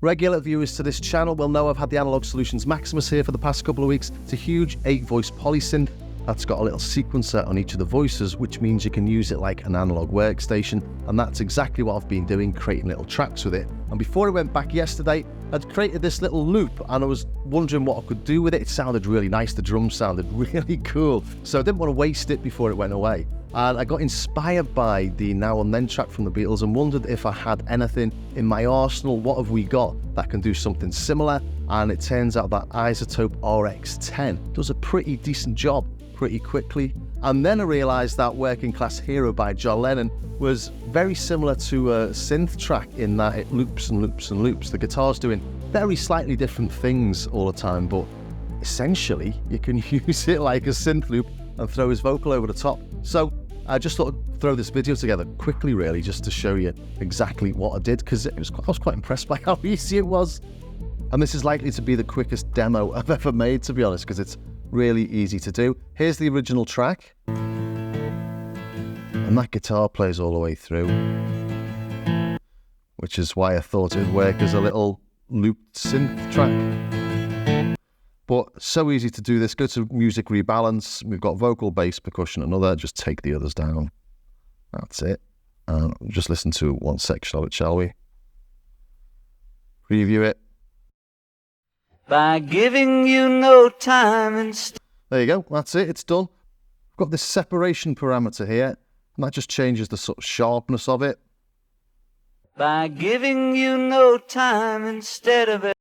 Regular viewers to this channel will know I've had the Analog Solutions Maximus here for the past couple of weeks. It's a huge 8-voice polysynth that's got a little sequencer on each of the voices, which means you can use it like an analog workstation, and that's exactly what I've been doing, creating little tracks with it. And before I went back yesterday, I'd created this little loop and I was wondering what I could do with it. It sounded really nice, the drums sounded really cool, so I didn't want to waste it before it went away. And I got inspired by the Now and Then track from the Beatles and wondered if I had anything in my arsenal. What have we got that can do something similar? And it turns out that Isotope RX10 does a pretty decent job pretty quickly. And then I realised that Working Class Hero by John Lennon was very similar to a synth track in that it loops and loops and loops. The guitar's doing very slightly different things all the time, but essentially you can use it like a synth loop and throw his vocal over the top. So I just thought I'd throw this video together quickly, really, just to show you exactly what I did, because I was quite impressed by how easy it was. And this is likely to be the quickest demo I've ever made, to be honest, because it's really easy to do. Here's the original track, and that guitar plays all the way through, which is why I thought it would work as a little looped synth track. But so easy to do this. Go to music rebalance. We've got vocal, bass, percussion, another. Just take the others down. That's it. And just listen to one section of it, shall we? Preview it. By giving you no time and there you go. That's it. It's done. I've got this separation parameter here, and that just changes the sort of sharpness of it. by giving you no time instead of it.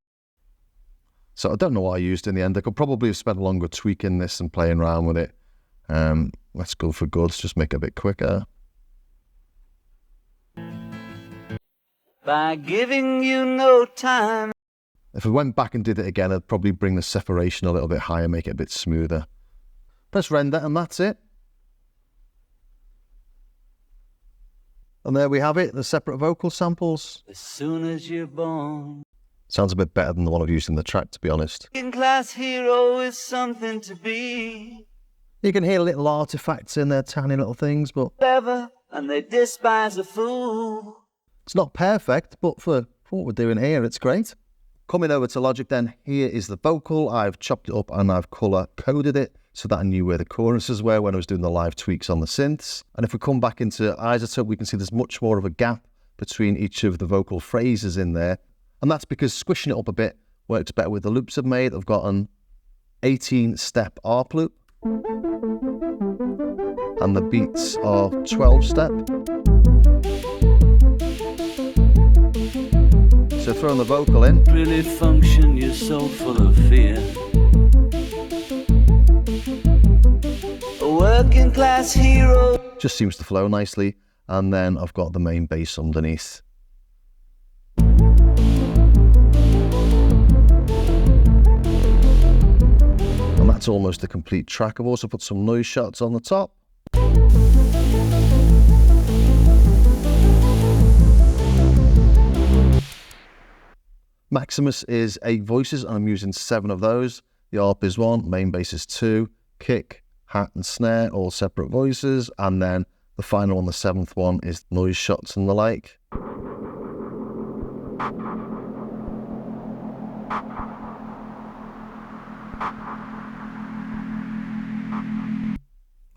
So I don't know what I used in the end. I could probably have spent longer tweaking this and playing around with it. Let's go for goods, just make it a bit quicker. By giving you no time. If I went back and did it again, I'd probably bring the separation a little bit higher, make it a bit smoother. Press render and that's it. And there we have it, the separate vocal samples. As soon as you're born. Sounds a bit better than the one I've used in the track, to be honest. Class hero is something to be. You can hear little artifacts in there, tiny little things, but Clever, and they despise a fool. it's not perfect, but for what we're doing here, it's great. Coming over to Logic then, here is the vocal. I've chopped it up and I've colour coded it so that I knew where the choruses were when I was doing the live tweaks on the synths. And if we come back into Izotope, we can see there's much more of a gap between each of the vocal phrases in there. And that's because squishing it up a bit works better with the loops I've made. I've got an 18-step ARP loop. And the beats are 12-step. So throwing the vocal in. Really function, you're so full of fear. A working class hero. Just seems to flow nicely. And then I've got the main bass underneath. And that's almost a complete track. I've also put some noise shots on the top. Maximus is 8 voices and I'm using 7 of those. The ARP is 1, main bass is 2, kick, hat and snare, all separate voices, and then the final one, the 7th one, is noise shots and the like.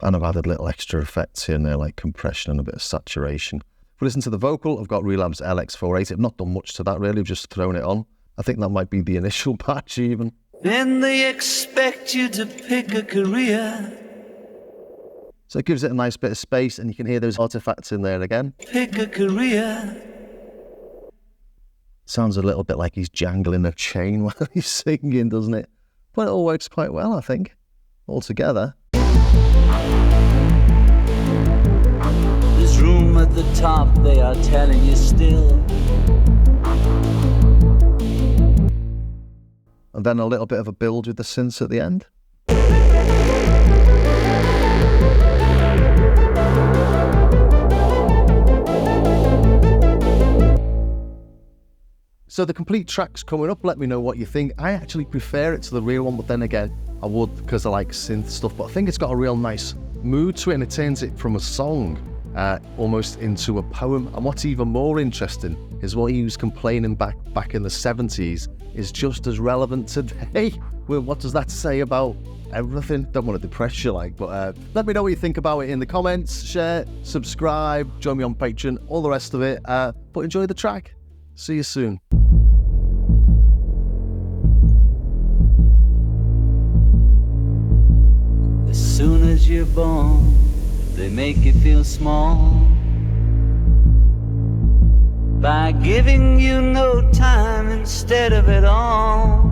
And I've added little extra effects here and there, like compression and a bit of saturation. If we listen to the vocal, I've got Relab's LX480. I've not done much to that really, I've just thrown it on. I think that might be the initial patch even. Then they expect you to pick a career. So it gives it a nice bit of space and you can hear those artifacts in there again. Pick a career. Sounds a little bit like he's jangling a chain while he's singing, doesn't it? But it all works quite well, I think, all together. There's room at the top, they are telling you still. And then a little bit of a build with the synths at the end. So the complete track's coming up, let me know what you think. I actually prefer it to the real one, but then again, I would because I like synth stuff, but I think it's got a real nice mood to it and it turns it from a song almost into a poem. And what's even more interesting is what he was complaining back in the 70s is just as relevant today. Well, what does that say about everything? Don't want to depress you, but let me know what you think about it in the comments. Share, subscribe, join me on Patreon, all the rest of it. But enjoy the track. See you soon. As soon as you're born, they make you feel small by giving you no time instead of it all,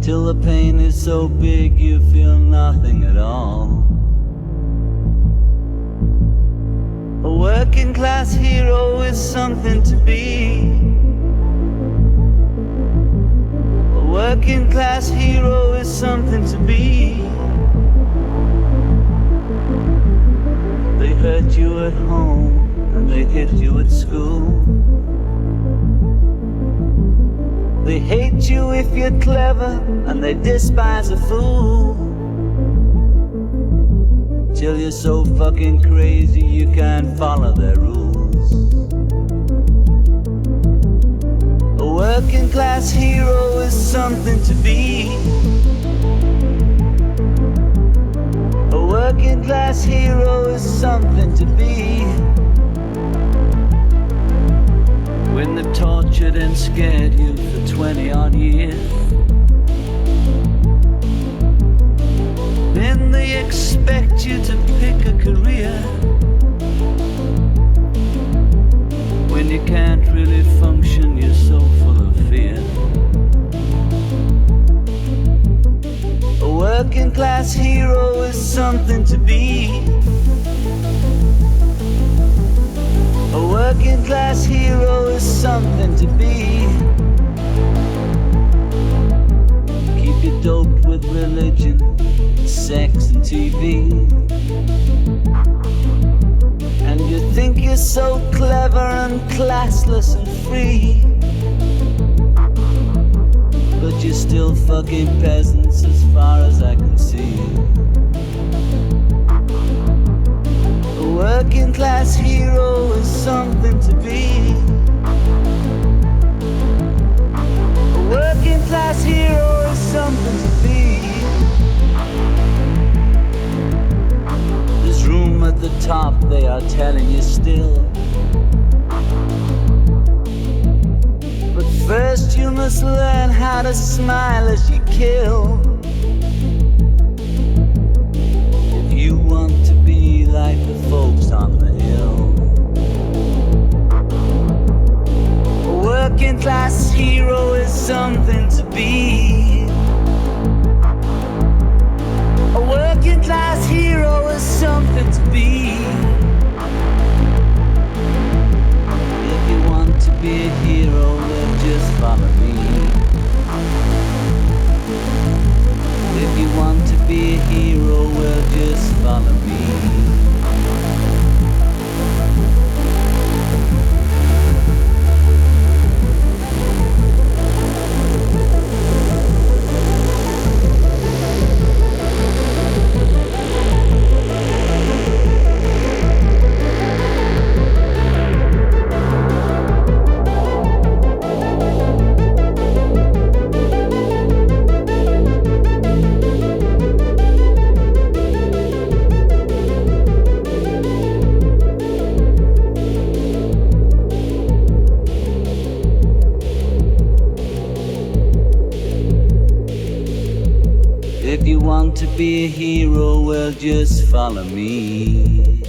till the pain is so big you feel nothing at all. A working class hero is something to be. A working class hero is something to be. They hurt you at home and they hit you at school. They hate you if you're clever and they despise a fool, till you're so fucking crazy you can't follow their rules. A working class hero is something to be. A working class hero is something to be. When they've tortured and scared you for 20 odd years, then they expect you to pick a career, when you can't really function, you're so full of fear. A working class hero is something to be. A working class hero is something to be. Keep you doped with religion, sex and TV, and you think you're so clever and classless and free, but you're still fucking peasants as far as I can see. A working class hero is something to be. A working class hero is something to be. There's room at the top, they are telling you still, but first you must learn how to smile as you kill. If you want to be like the folks on the hill. A working class hero is something to be. A working class hero is something to be. If you want to be a hero, then just follow me. If you want to be a hero, well, just follow me. If you want to be a hero, well, just follow me.